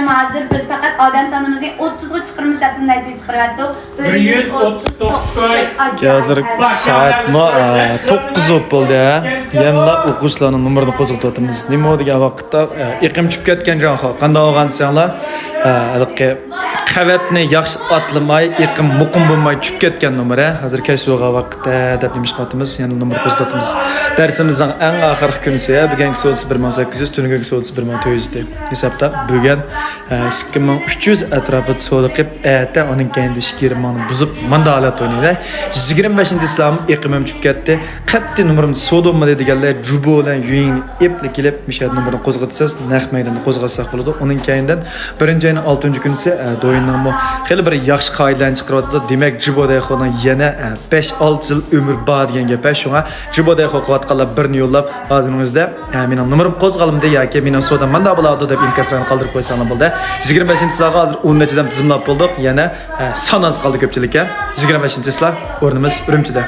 canım hazır. Biz fakat adam sanımızın 30'a çıkırmış yaptığında netice çıkarttık. 139 koy. Hazır saat mı 9 oldu ya. Yanla o'quvchilarning numerini qo'zg'atyapmiz. Nima degan vaqtda iqim tushib ketgan jonxo. Qanday olgansanglar, haligi qavatni yaxshi otlamay, iqim muqim bo'lmay tushib ketgan nomer. Hozir kashvoga vaqtda deb nimish qotimiz, yana nomer qo'zg'atyapmiz. Darsimizning eng oxirgi kunisi bugungi soat 1800, tungi soat 1400 hisobda. Bugun 2300 atrofida so'da qilib, ata uning kendi 20 ming buzib mandalat o'ynaydi. 25 islam iqimim tushib ketdi. Qatti nomerimni so'dimmi deganlar jubo bilan yuying epli kelib mishad nomerini qo'zg'atsangiz naq maydonni qo'zg'atsak bo'ladi. Uning keyindan 1-oyning 6-kunisi do'yinning bu xeyli bir yaxshi qoidalarni chiqaryapti. Demak, juboda xo'dan yana 5-6 yil umr bor degan gap. Shunga juboda qo'yatganlar birni yo'llab hozingizda mening nomerim qo'zg'alimda yoki mening so'dam manda bo'ladi deb inkaslarni qoldirib qo'ysangiz bo'ldi. 25-siyga hozir 10 nechadan tizimlab bo'ldik. Yana son az qoldi ko'pchilikka. 25-siylar o'rnimiz Urumchida.